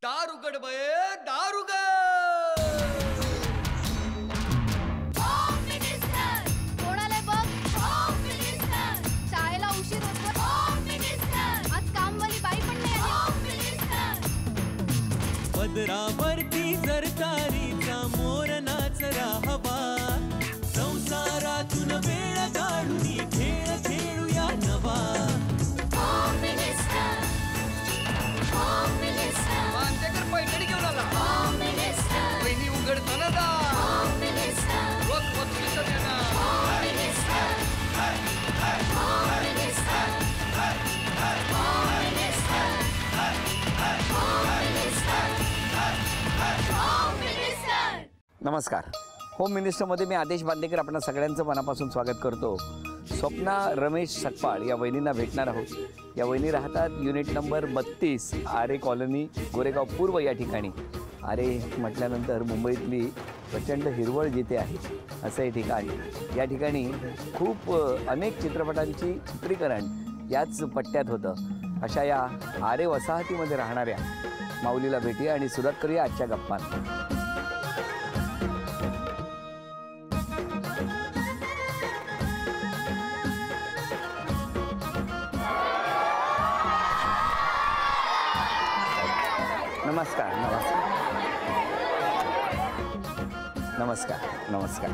दार उघड बये, दार उघड. कोणाला बघ, शाळेला उशीर होतो. आज कामवाली बाई पण नाही आली. पदरावरती सरकारीचा मोर नाचरा हवा, संसारातून वेळ काढून खेळ खेळूया नवा. मांतेकर पैठणी घेऊन आला. वहिनी उघडताना दार. रोज बक्षीस देणार. नमस्कार. होम मिनिस्टरमध्ये मी आदेश बांदेकर आपणा सगळ्यांचं मनापासून स्वागत करतो. स्वप्ना रमेश सकपाळ या वहिनींना भेटणार आहोत. या वहिनी राहतात युनिट नंबर 32 आरे कॉलनी, गोरेगाव पूर्व या ठिकाणी. आरे म्हटल्यानंतर मुंबईतली प्रचंड हिरवळ जिथे आहे असं हे ठिकाण. या ठिकाणी खूप अनेक चित्रपटांची चित्रीकरण याच पट्ट्यात होतं. अशा या आरे वसाहतीमध्ये राहणाऱ्या माऊलीला भेटूया आणि सुरुवात करूया आजच्या गप्पांना. नमस्कार नमस्कार नमस्कार नमस्कार.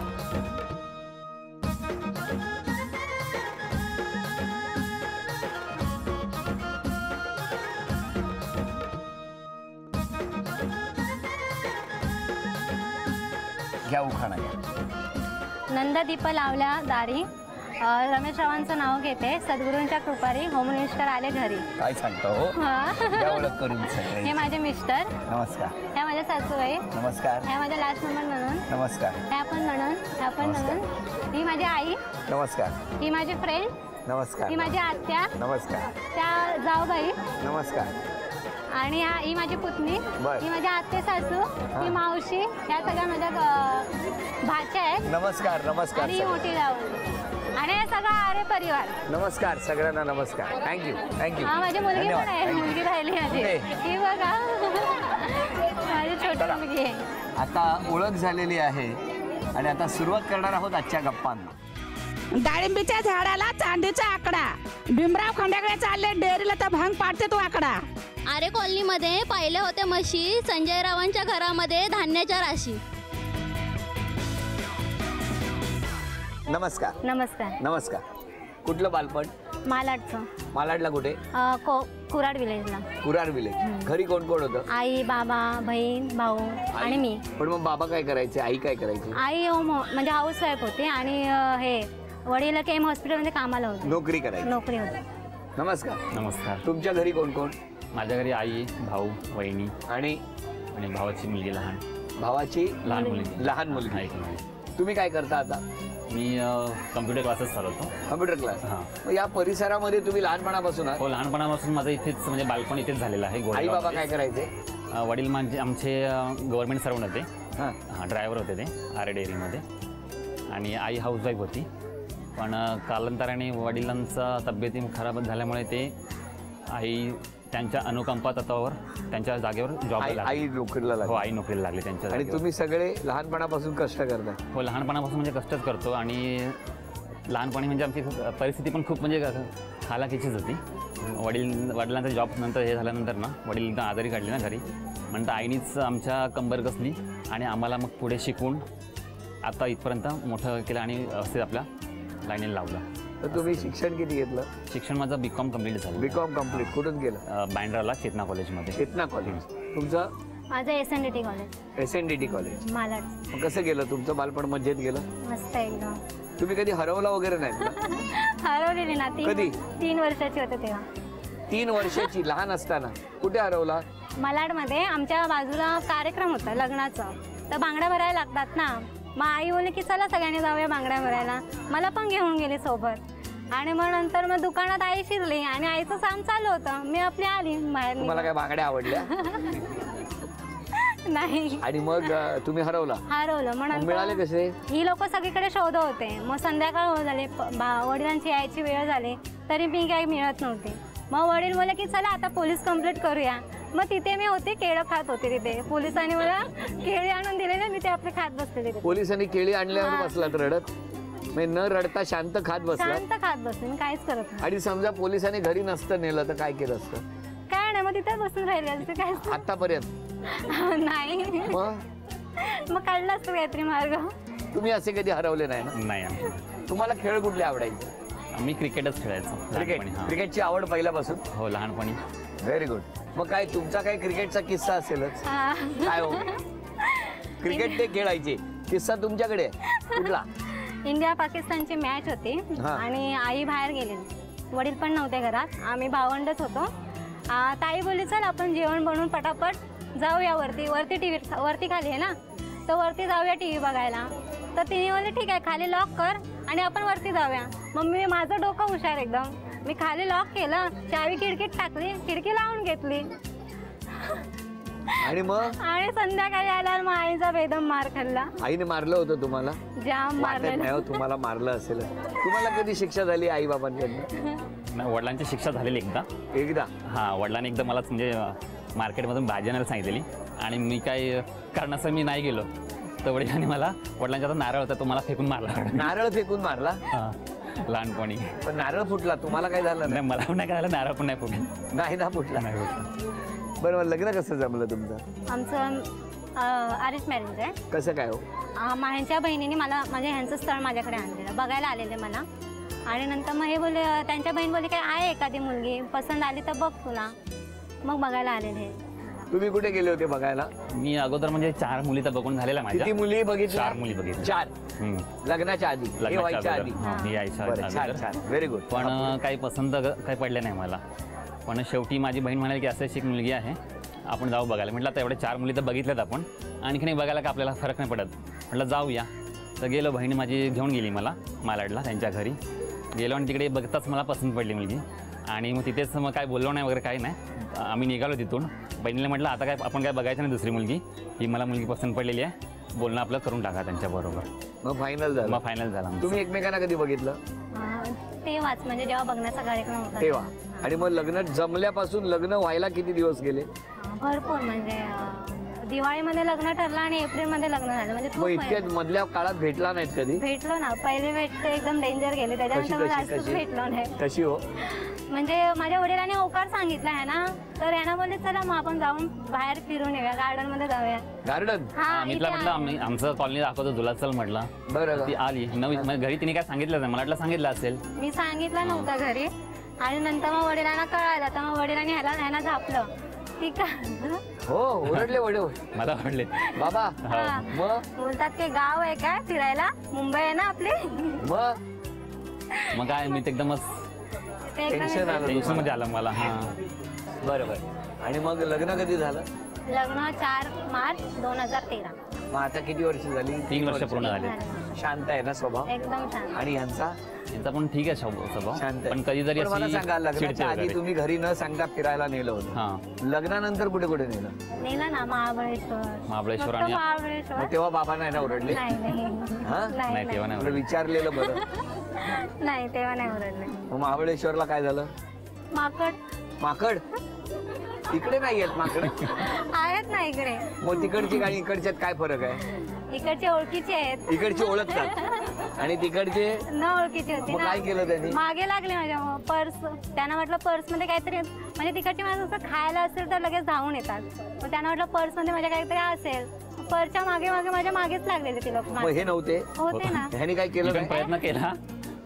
घ्या उखाणा घ्या. नंददीप लावल्या दारी, रमेशरावांचं नाव घेते. सद्गुरूंच्या कृपारी होम मिनिस्टर आले घरी. काय सांगतो हो. घ्या ओळख करून सगळे. हे माझे मिस्टर. नमस्कार. ह्या माझ्या सासूबाई. नमस्कार. ह्या माझ्या लास्ट नंबर म्हणून. नमस्कार. ह्या पण म्हणून. ह्या पण म्हणून. ही माझी आई. नमस्कार. ही माझी फ्रेंड. नमस्कार. ही माझी आत्या. नमस्कार. त्या जाऊबाई. नमस्कार. आणि ही माझी पुतणी. बर. ही माझी आत्ते सासू. ही मावशी. ह्या सगळ्या माझ्या भाच्या आहेत. नमस्कार नमस्कार. आणि ही मोठी जाऊ. आणि हे सगळं आरे परिवार. नमस्कार सगळ्यांना. नमस्कार. Thank you thank you. हा माझी मुलगी पण आहे. मुलगी राहिली माझी. ही बघा माझी छोटी मुलगी आहे. आता ओळख झालेली आहे आणि आता सुरुवात करणार आहोत आजच्या गप्पांना. डाळिंबीच्या झाडाला चांदीचा आकडा, भीमराव खंडाकडे चालले डेअरीला तर भांग पाडते तो आकडा. आरे कॉलनीमध्ये पाहिले होते म्हशी, संजय रावांच्या घरामध्ये धान्याच्या राशी. नमस्कार नमस्कार. नमस्कार. कुठलं बालपण? मालाडचं. मालाडला कुठे? कुराड विलेजला. कुरार विलेज. घरी कोण कोण होतं? आई, बाबा, बहीण, भाऊ आणि मी. पण मग बाबा काय करायचे, आई काय करायची? आई म्हणजे हाऊस वाईफ होती आणि हे वडील केम हॉस्पिटलमध्ये कामाला होते. नोकरी करायची. नोकरी होती. नमस्कार. नमस्कार. तुमच्या घरी कोण कोण? माझ्या घरी आई, भाऊ, वहिनी आणि भावाची मुलगी लहान. भावाची लहान मुलगी. लहान मुलगी. तुम्ही काय करता आता? मी कम्प्युटर क्लासेस चालवतो. Computer class. हां. मग या परिसरामध्ये तुम्ही लहानपणापासून आहात? हो, लहानपणापासून माझं इथेच म्हणजे बालपण इथेच झालेलं आहे. आई बाबा काय करायचे? वडील म्हणजे आमचे गव्हर्नमेंट सर्वंट होते. हां. ड्रायव्हर होते ते आरे डेअरीमध्ये. आणि आई हाऊसवाईफ होती. पण कालांतराने वडिलांचा तब्येती खराब झाल्यामुळे ते आई त्यांच्या अनुकंपा तत्वावर त्यांच्या जागेवर जॉब लागली. आई नोकरीला हो, लागली. आई नोकरीला लागली त्यांच्या आणि जागेवर. तुम्ही सगळे लहानपणापासून कष्ट करता? हो, लहानपणापासून म्हणजे कष्टच करतो. आणि लहानपणी म्हणजे आमची परिस्थिती पण खूप म्हणजे हालाकीचीच होती. वडिलांचा जॉब नंतर हे झाल्यानंतर ना वडील एकदम आजारी काढले ना घरी. म्हणता आईनीच आमच्या कंबर कसली आणि आम्हाला मग पुढे शिकून आता इथपर्यंत मोठं केलं आणि व्यवस्थित आपल्या लाईनीला लावलं. तर तुम्ही शिक्षण किती घेतलं? शिक्षण माझं B.Com कम्प्लीट झालं. B.Com complete. कुठून गेलं? बँड्राला चेतना कॉलेजमध्ये. चेतना कॉलेज. तुमचं? माझं SNDT college. SNDT college. Malad. मग कसं गेलं तुमचं बालपण? मजेत गेलं? मस्त एकदम. तुम्ही कधी हरवला वगैरे नाही ना? हरवलेली ना. कधी? 3 वर्षाची होते तेव्हा. 3 वर्षाची लहान असताना? कुठे हरवला? मालाडमध्ये आमच्या बाजूला कार्यक्रम होता लग्नाचा. तर बांगड्या भरायला लागतात ना. मग आई बोलली की चला सगळ्यांनी जाऊया बांगड्या भरायला. मला पण घेऊन गेली सोबत. आणि मग नंतर मग दुकानात आई शिरली आणि आईचं काम चालू होतं. मी आपली आली बाहेर. तुम्हाला काय बांगड्या आवडल्या? नाही. आणि मग तुम्ही हरवलं? मग मिळाले कसे? ही लोक सगळीकडे शोधत होते. मग संध्याकाळ होत झाली. वडिलांची यायची वेळ झाली तरी मी काही मिळत नव्हते. मग वडील बोलले की चला आता पोलीस कंप्लेंट करूया. मग तिथे मी होते, केळं खात होते तिथे. पोलिसांनी मला केळी आणून दिलेले, मी ते आपले खात बसले तिथे. पोलिसांनी केळी आणल्यावर हा. बसलात रडत, म्हणजे न रडता शांत खात बसलात. शांत खात बसले, मी काहीच करत नाही. आणि समजा पोलिसांनी घरी नसतं नेलं तर काय केलं असतं? काय नाही, मग तिथेच बसून राहिले असते. काय आतापर्यंत नाही, मग काढलं असतं काहीतरी मार्ग. तुम्ही असे कधी हरवले नाही ना? नाही, तुम्हाला खेळ कुठले आवडायचे? मी क्रिकेटच खेळायचो क्रिकेट. लहानपणी. हां. क्रिकेटची आवड पहिल्यापासून? हो, लहानपणी. Very good. मग काय तुमचा काय क्रिकेटचा किस्सा असेलच? हा. काय हो? क्रिकेट ते खेळायचे, किस्सा तुमच्याकडे आहे? कुठला? इंडिया पाकिस्तानची मॅच होती हा. आणि आई बाहेर गेलेली, वडील पण नव्हते घरात, आम्ही भावंडच होतो. ताई बोलली चल आपण जेवण बनवून पटापट जाऊया वरती. वरती खाली आहे ना, तर वरती जाऊया टी व्ही बघायला. तर तिने बोलली ठीक आहे, खाली लॉक कर आणि आपण वरती जाऊया. मग मी, माझं डोकं हुशार एकदम, मी खाली लॉक केलं, चावी खिडकीत टाकली, खिडकी लावून घेतली. आणि मग आणि संध्याकाळी आल्यावर मग आईचा बेदम मार खाल्ला. आईने मारलं होतं तुम्हाला? जाम वाटत नाही मारलेलं. हो, तुम्हाला मारलं असेल. तुम्हाला कधी शिक्षा झाली आई बाबांकडनं? नाही, वडिलांची शिक्षा झालेली एकदा. एकदा? हां, वडिलांनी एकदा मला म्हणजे मार्केटमधून भाजी आणायला सांगितलेली आणि मी काय कारणास्तव मी नाही गेलो. तर वडिलांनी मला, वडिलांच्या हातात नारळ होता, तो मला फेकून मारला. नारळ फेकून मारला? हां, लहानपणी. पण नारळ फुटला, तुम्हाला काय झालं? नाही, मला पण नाही काय झालं, नारळ पण नाही फुटला. नाही ना फुटला. नाही फुटला. बरं, लग्न कसं जमलं तुमचं? आमचं अरेंज मॅरेज आहे. कसं काय हो? ह्यांच्या बहिणीने मला, म्हणजे ह्यांचं स्थळ माझ्याकडे आणलेलं, बघायला आलेले मला. आणि नंतर मग हे बोलले, त्यांच्या बहीण बोलली काय आहे एखादी मुलगी पसंत आली तर बघ तुला. मग बघायला आलेले. तुम्ही कुठे गेले होते बघायला? मी अगोदर म्हणजे 4 मुली तर बघून झालेल्या माझ्या. किती मुली बघितल्या? 4 मुली बघितल्या. 4? लग्नाच्या आधी? हे व्हायच्या आधी? मी यायच्या बरं, छान अगोदर. छान, व्हेरी गुड. पण काही पसंत काही पडले नाही मला. पण शेवटी माझी बहीण म्हणाली की असं एक मुलगी आहे, आपण जाऊ बघायला. म्हटलं आता एवढे 4 मुली तर बघितल्यात आपण, आणखी नाही बघायला का आपल्याला फरक नाही पडत. म्हटलं जाऊया. तर गेलो, बहीण माझी घेऊन गेली मला मालाडला त्यांच्या घरी. गेलो आणि तिकडे बघताच मला पसंत पडली मुलगी. आणि मग तिथेच मग काय बोललो नाही वगैरे काही नाही, आम्ही निघालो तिथून. बहिणीला म्हटलं आता काय आपण काय बघायचं नाही दुसरी मुलगी, ही मला मुलगी पसंत पडलेली आहे, बोलणं आपलं करून टाका त्यांच्याबरोबर. मग फायनल झालं? मग फायनल झाला. तुम्ही एकमेकांना कधी बघितलं? तेव्हाच, म्हणजे जेव्हा बघण्याचा कार्यक्रम होता तेव्हा. आणि मग लग्न जमल्यापासून लग्न व्हायला किती दिवस गेले? भरपूर, म्हणजे दिवाळीमध्ये लग्न ठरलं आणि एप्रिलमध्ये लग्न झालं. म्हणजे मग खूप इतक्या मधल्या काळात भेटला नाहीत कधी? भेटलो ना, पहिले भेट तर एकदम डेंजर गेले, त्याच्यानंतर मला जास्तच भेटलो नाही. कशी हो? म्हणजे माझ्या वडिलांनी होकार सांगितला आहे ना, तर यांना बोलले चला मग आपण जाऊन बाहेर फिरून येऊया, गार्डन मध्ये जाऊया. गार्डन? हा, मी इथे तिला म्हटलं आहे. आमचं कॉलनी दाखवतो तुला, चल म्हटलं. बरं. ती आली घरी, तिने काय सांगितलं नाही, मला वाटलं सांगितलं असेल. मी सांगितलं नव्हतं घरी. आणि नंतर मग वडिलांना कळायला, तर मग वडिलांनी ह्याला झापलं. ठीक आहे. हो, ओरडले वडील? मला आवडले बाबा. हा. मग बोलतात की गाव आहे काय फिरायला, मुंबई आहे ना आपली. मग काय मी ते एकदमच ते एकदम टेन्शन आलं टेन्शन मध्ये तुम्हाला? आलं मला. हां, बरोबर. आणि मग लग्न कधी झालं? लग्न 4 मार्च 2013. मग आता किती वर्ष झाली? 3 वर्ष पूर्ण झाले. शांत आहे ना स्वभाव? एकदम छान. आणि यांचा? यांचा पण ठीक आहे स्वभाव, शांत आहे. पण कधीतरी पण मला अशी सांगा, लग्नाच्या चिडचिड आधी वगैरे. तुम्ही घरी न सांगता फिरायला नेलं होतं, हां, लग्नानंतर कुठे कुठे नेलं? नेलं ना महाबळेश्वर. महाबळेश्वर फक्त आणि महाबळेश्वर. मग तेव्हा बाबा नाही ना ओरडले? नाही नाही हा? नाही तेव्हा मला नाही. विचारलेलं बरं. नाही, तेव्हा नाही ओरडले. मग महाबळेश्वरला काय झालं? माकड माकड? इकडे नाही आहेत माकड? आहेत ना इकडे. मग तिकडची आणि इकडच्यात काय फरक आहे? इकडचे ओळखीचे आहेत, इकडची ओळखतात आणि तिकडचे न ओळखीची होती मग ना. काय केलं त्यांनी? मागे लागले माझ्या पर्स. त्यांना म्हटलं पर्स मध्ये काहीतरी, म्हणजे तिकडची माणसं खायला असेल तर लगेच धावून येतात. मग त्यांना म्हटलं पर्स मध्ये माझ्या काहीतरी असेल. पर्सच्या मागे मागे माझ्या मागेच लागलेले ते लोक. मग हे नव्हते? होते ना. ह्यानी काय मी केलं पण नाही? प्रयत्न केला,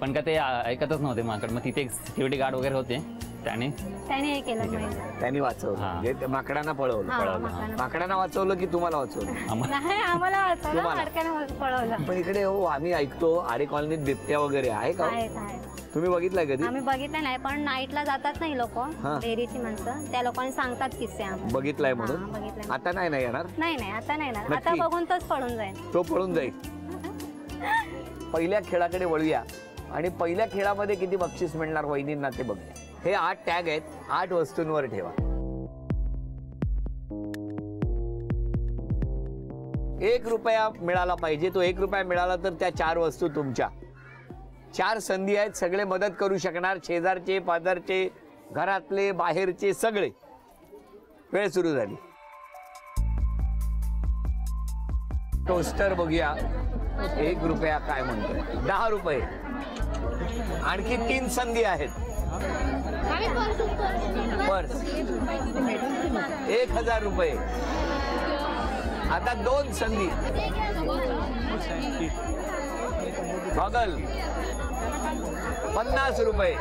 पण का ते ऐकतच नव्हते माकड. मग तिथे एक सिक्युरिटी गार्ड वगैरे होते, त्याने त्याने हे केलं नाही. त्यांनी वाचवलं, हा. म्हणजे ते माकडांना पळवलं. हा, पळवलं. माकडांना. माकडांना वाचवलं की तुम्हाला वाचवलं? नाही, आम्हाला वाचवलं, तुम्हाला? माडक्यानं पळवलं. पण इकडे हो, आम्ही ऐकतो आरे कॉलनीत बिबट्या वगैरे आहे का? आहेत आहेत. तुम्ही बघितलाय कधी? आम्ही बघितलं नाही, पण नाईटला जातात नाही लोक, हा. डेअरीची माणसं, त्या लोकांनी सांगतात किस्से आम्हाला. बघितलाय हा, म्हणून? बघितलंय. आता नाही ना येणार? नाही नाही, आता नाही ना. नक्की? आता बघून तोच पळून जाईल. तो पळून जाईल. पहिल्या खेळाकडे वळूया. आणि पहिल्या खेळामध्ये किती बक्षीस मिळणार वहिनींना ते बघूया. हे 8 टॅग आहेत, 8 वस्तूंवर ठेवा. 1 रुपया मिळाला पाहिजे. तो 1 रुपया मिळाला तर त्या 4 वस्तू तुमच्या. 4 संधी आहेत, सगळे मदत करू शकणार, शेजारचे, पाजारचे, घरातले, बाहेरचे सगळे. वेळ सुरू झाली. टोस्टर बघूया 1 रुपया काय म्हणतोय. 10 रुपये. आणखी 3 संधी आहेत. पर्स 1000 रुपये. आता 2 संधी. गॉगल 50 रुपये.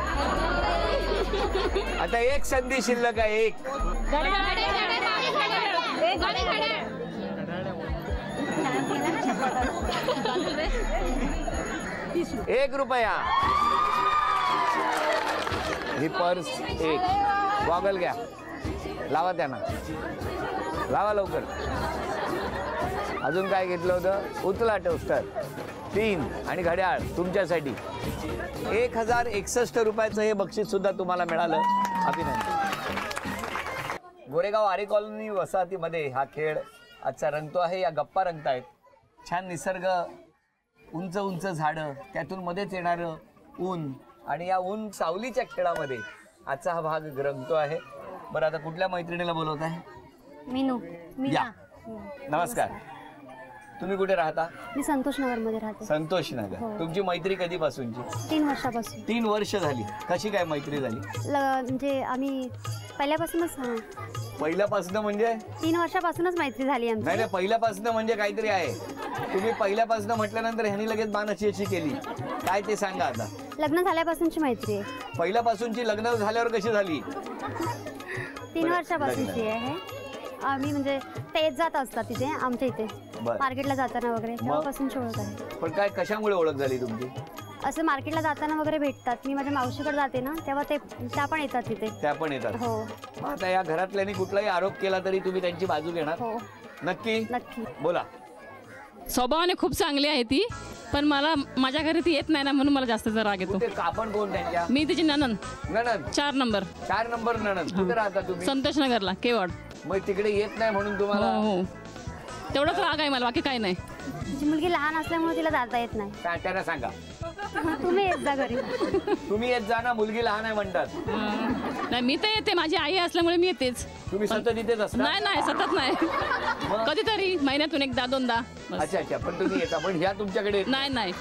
आता 1 संधी शिल्लक आहे. 1 रुपया. ही पर्स 1. गॉगल घ्या. लावा त्यांना. लावा लवकर. अजून काय घेतलं होतं. उचला टोस्टर. 3 आणि घड्याळ तुमच्यासाठी. 1061 रुपयाचं हे बक्षीस सुद्धा तुम्हाला मिळालं. अभिनंदन. गोरेगाव आरे कॉलनी वसाहतीमध्ये हा खेळ आजचा रंगतो आहे. या गप्पा रंगतायत. छान निसर्ग, उंच उंच झाडं, त्यातून मध्येच येणारं ऊन आणि या ऊन सावलीच्या खेळामध्ये आजचा हा भाग रंगतो आहे. बरं, आता कुठल्या मैत्रिणीला बोलवत आहे. मीनू. या. नमस्कार. तुम्ही कुठे राहता. मी संतोष नगर मध्ये राहते. संतोष नगर. तुमची मैत्री कधीपासूनची. 3 वर्षापासून. 3 वर्ष झाली. कशी काय मैत्री झाली. म्हणजे आम्ही पहिल्यापासूनच पहिल्यापासून म्हणजे 3 वर्षापासूनच मैत्री झाली आमची. नाही, पहिल्यापासून म्हणजे काहीतरी आहे. तुम्ही पहिल्यापासून म्हटल्यानंतर ह्यानी लगेच बाणाची अशी केली. काय ते सांगा आता. लग्न झाल्यापासूनची मैत्री आहे. पहिल्यापासूनची. लग्न झाल्यावर कशी झाली. 3 वर्षापासूनची आहे. आम्ही म्हणजे ते येत जात असतात तिथे आमच्या इथे मार्केटला जाताना वगैरे. तेव्हापासून ओळख आहे. पण काय कशामुळे ओळख झाली तुमची. असं मार्केटला जाताना वगैरे भेटतात. मी माझ्या मावशीकडे जाते ना तेव्हा त्या पण येतात तिथे. त्या पण येतात. हो. आता या घरातल्यानी कुठलाही आरोप केला तरी तुम्ही त्यांची बाजू घेणार. हो. नक्की. नक्की. बोला. स्वभावाने खूप चांगली आहे ती, पण मला माझ्या घरी ती येत नाही ना, म्हणून मला जास्त राग येतो. आपण कोण त्यांच्या. मी तिची ननंद. 4 नंबर. 4 नंबर ननंद. कुठे राहता तुम्ही. संतोष नगरला, केवड. मग तिकडे येत नाही म्हणून तुम्हाला. हो. तेवढंच राग आहे मला, बाकी काही नाही. तुझी मुलगी लहान असल्यामुळे तिला जाता येत नाही. त्यांना सांगा. तुम्ही येत जा घरी. तुम्ही येत जा ना. मुलगी लहान आहे म्हणतात. नाही, मी तर येते. माझी आई असल्यामुळे मी येतेच. तुम्ही सतत इथेच असता. नाही, सतत नाही. कधीतरी महिन्यातून 1दा 2दा. अच्छा. पण तुम्ही येता. पण ह्या तुमच्याकडे. नाही.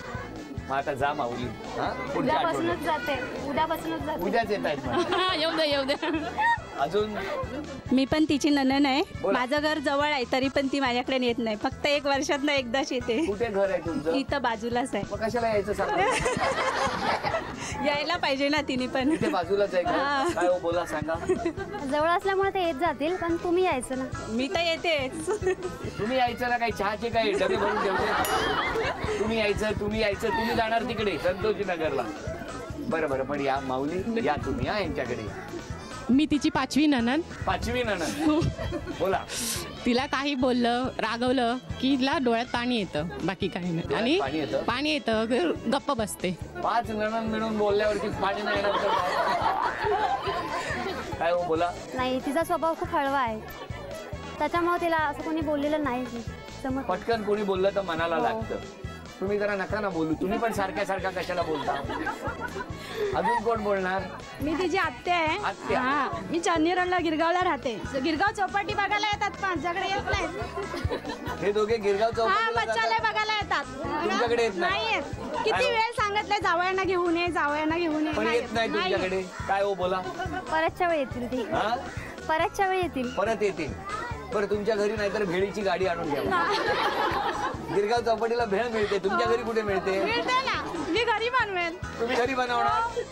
आता जा माऊली. उद्यापासूनच जाते. उद्याच येत आहेत. येऊ दे. अजून मी पण तिची ननन आहे. माझं घर जवळ आहे तरी पण ती माझ्याकडे येत नाही. फक्त 1 वर्षात एकदाच येते. कुठे घर आहे तुमचं. इथं बाजूलाच आहे. मग कशाला यायचं सांगा. यायला पाहिजे ना तिने पण. इथे बाजूलाच आहे का. काय हो बोला सांगा. जवळ असल्यामुळे ते येत जातील, पण तुम्ही यायचं ना. मी तर येतेच. तुम्ही यायचं ना. काही चहाचे काही डबे भरून ठेवते. तुम्ही यायचं. तुम्ही जाणार तिकडे संतोषी नगरला. बरं. पण या माऊली या तुम्ही. यांच्याकडे. मी तिची 5वी ननंद. 5वी ननंद. बोला. तिला काही बोललं, रागवलं की तिला डोळ्यात पाणी येतं, बाकी काही नाही. आणि पाणी येतं, गप्प बसते. 5 ननंद मिळून बोलल्यावरती पाणी नाही येणार काय हो बोला. नाही, तिचा स्वभाव खूप हळवा आहे. त्याच्यामुळे तिला असं कोणी बोललेलं नाही. पटकन कोणी बोललं तर मनाला लागतं. तुम्ही जरा नका ना बोलू. तुम्ही पण सारख्या कशाला बोलता. अजून कोण बोलणार. मी तिची आत्या आहे. आत्या. मी चांदणी रोडला गिरगावला राहते. गिरगाव चौपाटी बघायला येतात, माझ्याकडे येत नाही. हे दोघे गिरगाव चौपाटी बघायला येतात. तुमच्याकडे येत नाही. किती वेळ सांगितलंय जावयांना घेऊन ये. पण येत नाही तुमच्याकडे. काय हो बोला. परतच्या वेळी येतील ती. परत येतील. बरं, तुमच्या घरी नाहीतर भेळीची गाडी आणून घ्या. गिरगाव चौपाटीला भेळ मिळते. तुमच्या घरी कुठे मिळते. मी घरी बनवेल. तुम्ही घरी बनवणार.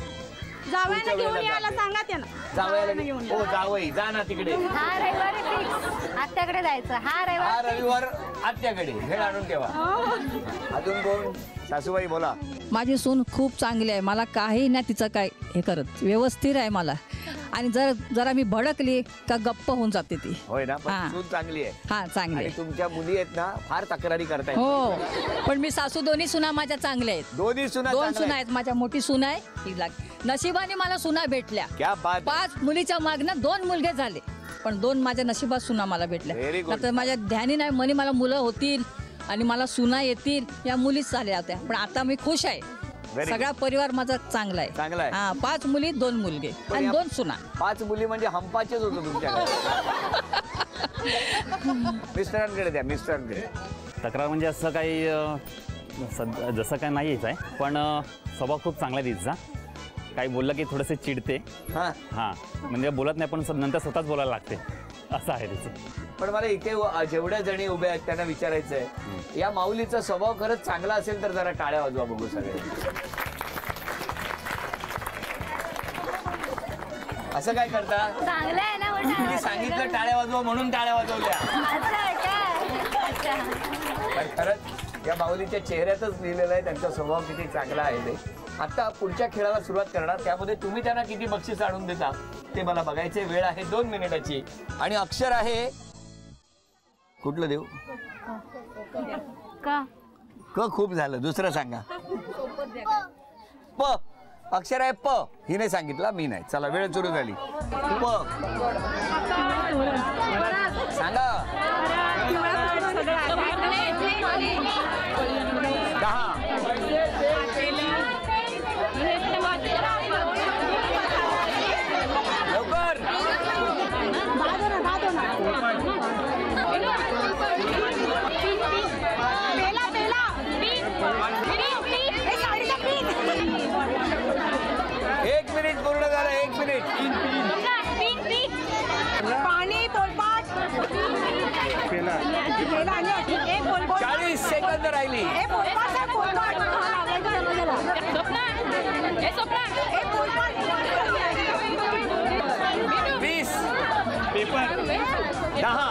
जावयांना घेऊन यायला सांगा त्यांना. जावयाला. हो जावई जा ना तिकडे. हा रविवारी फिक्स आत्याकडे जायचं. हा रविवार आत्याकडे भेळ आणून ठेवा. अजून कोण. सासूबाई बोला. माझी सून खूप चांगली आहे. मला काही नाही तिचं काय हे करत. व्यवस्थित आहे मला. आणि जरा मी भडकली का गप्प होऊन जाते ती. होय ना. पण सून चांगली आहे. हा चांगली आहे. तुमच्या मुली आहेत ना फार तक्रारी करतायत. हो. पण मी सासू दोन्ही सुना माझ्या चांगल्या आहेत. 2 सुना आहेत. माझ्या मोठी सून आहे. ही नशिबाने मला सुना भेटल्या. क्या बात. 5 मुलीच्या मागनं 2 मुलगे झाले. पण 2 माझ्या नशिबात सुना मला भेटल्या. तर माझ्या ध्यानी नाही मनी मला मुलं होतील आणि मला सुना येतील या मुलीच झाल्या होत्या. पण आता मी खुश आहे. सगळा परिवार माझा चांगला आहे. चांगला आहे. हा, 5 मुली 2 मुलगे आणि 2 सुना. 5 मुली म्हणजे हंपाचेच होतं तुमच्याकडे. मिस्टरांकडे द्या, मिस्टरांकडे. तक्रार म्हणजे असं काही जसं काय नाहीच आहे, पण स्वभाव खूप चांगला आहे तिचा. काही बोललं की थोडंसं चिडते. हां म्हणजे बोलत नाही, पण नंतर स्वतःच बोलायला लागते, असं आहे तिचं. पण मला इथे जेवढ्या जणी उभ्या आहेत त्यांना विचारायचं आहे, या माऊलीचा स्वभाव खरंच चांगला असेल तर जरा टाळ्या वाजवा बघू सगळे. असं काय करता? चांगलं आहे ना. मी सांगितलं टाळ्या वाजवा म्हणून टाळ्या वाजवल्या. पण खरंच या माऊलीच्या चेहऱ्यातच लिहिलेलं आहे त्यांचा स्वभाव किती चांगला आहे ते. आता पुढच्या खेळाला सुरुवात करणार, त्यामध्ये तुम्ही त्यांना किती बक्षीस आणून देता ते मला बघायचे. वेळ आहे 2 मिनिटाची आणि अक्षर आहे कुठलं देऊ? क खूप झालं, दुसरं सांगा. प. अक्षर आहे प. हिने सांगितलं, मी नाही. चला वेळ सुरू झाली. प सांगा. 10. लवकर. एक मिनिट पूर्ण झालं. 1 मिनिट. पाणी पोलपाट 40 सेकंद राहिली. 20. पेपर 10.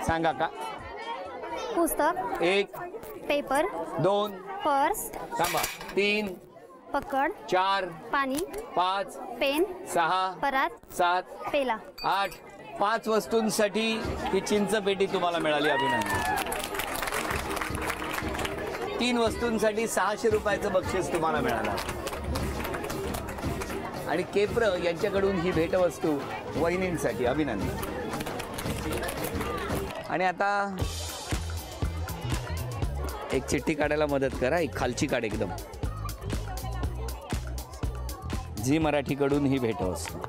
सांगा का? पुस्तक 1, पेपर 2, पर्स थांबा 3, पकड 4, पाणी 5, पेन 6, परात 7, पेला 8. 5 वस्तूंसाठी ही चिंच पेटी तुम्हाला मिळाली. अभिनंदन. 3 वस्तूंसाठी 600 रुपयाचं बक्षीस तुम्हाला मिळालं. आणि केप्र यांच्याकडून ही भेटवस्तू वहिनींसाठी. अभिनंदन. आणि आता एक चिठ्ठी काढायला मदत करा. एक खालची काढ एकदम. झी मराठीकडून ही भेटवस्तू.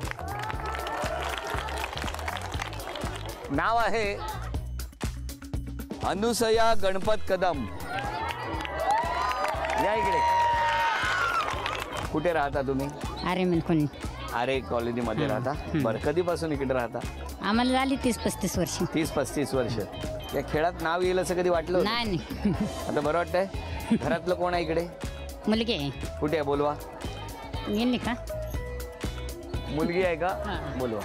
नाव आहे अनुसया गणपत कदम. या इकडे. कुठे राहता तुम्ही? आरे कॉलनीमध्ये राहता. बरं, कधीपासून इकडे राहता? आम्हाला झाली 30-35 वर्ष. 30-35 वर्ष. या खेळात नाव येईल असं कधी वाटलं? नाही. आता बरं वाटतंय. घरातलं कोण आहे इकडे? मुलगी आहे. कुठे आहे? बोलवा. गेली का? मुलगी आहे का? बोलवा.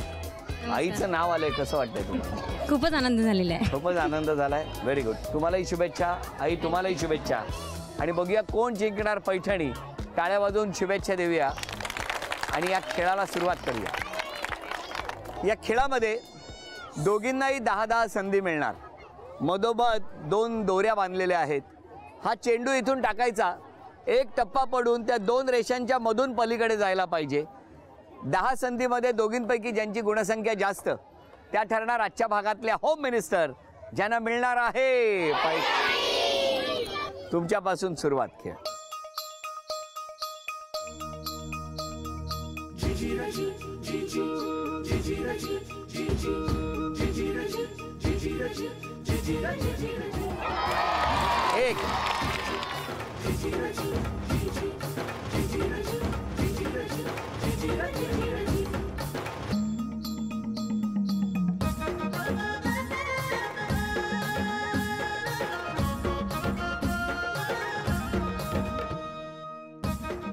आईचं नाव आलंय, कसं वाटतंय तुम्हाला? खूपच आनंद झालेला आहे. खूपच आनंद झालाय. Very good. तुम्हालाही शुभेच्छा. आई तुम्हालाही शुभेच्छा. आणि बघूया कोण जिंकणार पैठणी. टाळ्या वाजवून शुभेच्छा देऊया आणि या खेळाला सुरुवात करूया. या खेळामध्ये दोघींनाही 10-10 संधी मिळणार. मधोमध 2 दोऱ्या बांधलेल्या आहेत. हा चेंडू इथून टाकायचा. एक टप्पा पडून त्या 2 रेषांच्या मधून पलीकडे जायला पाहिजे. 10 संधीमध्ये दोघींपैकी ज्यांची गुणसंख्या जास्त त्या ठरणार आजच्या भागातल्या होम मिनिस्टर, ज्यांना मिळणार आहे पैठणी. तुमच्यापासून सुरुवात. खेळ एक.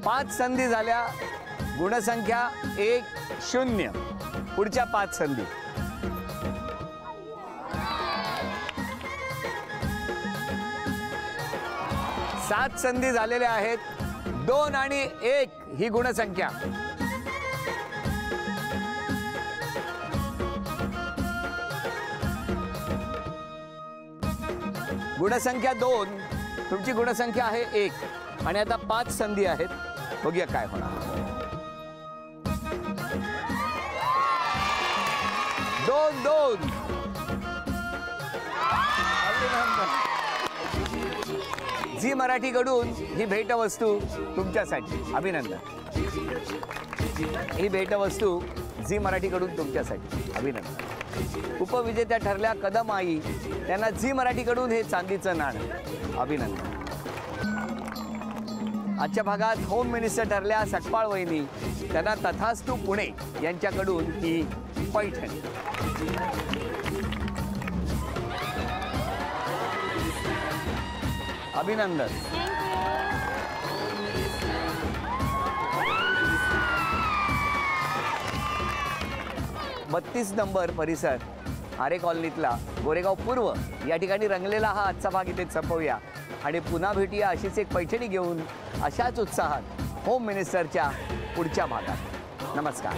5 संधी झाल्या. गुणसंख्या 1-0. पुढच्या 5 संधी. 7 संधी झालेल्या आहेत. 2 आणि 1 ही गुणसंख्या. गुणसंख्या 2, तुमची गुणसंख्या आहे 1 आणि आता 5 संधी आहेत. बघूया काय होणार. 2-2. झी मराठीकडून ही भेटवस्तू तुमच्यासाठी. अभिनंदन. ही भेटवस्तू झी मराठीकडून तुमच्यासाठी. अभिनंदन. उपविजेत्या ठरल्या कदम आई, त्यांना झी मराठीकडून हे चांदीचं नाणं. अभिनंदन. आजच्या भागात होम मिनिस्टर ठरल्या सकपाळ वहिनी, त्यांना तथास्तू पुणे यांच्याकडून ही पैठणी. अभिनंदन. बत्तीस नंबर परिसर आरे कॉलनीतला गोरेगाव पूर्व या ठिकाणी रंगलेला हा आजचा भाग इथे संपवूया आणि पुन्हा भेटूया अशीच एक पैठणी घेऊन अशाच उत्साहात होम मिनिस्टरच्या पुढच्या भागात. नमस्कार.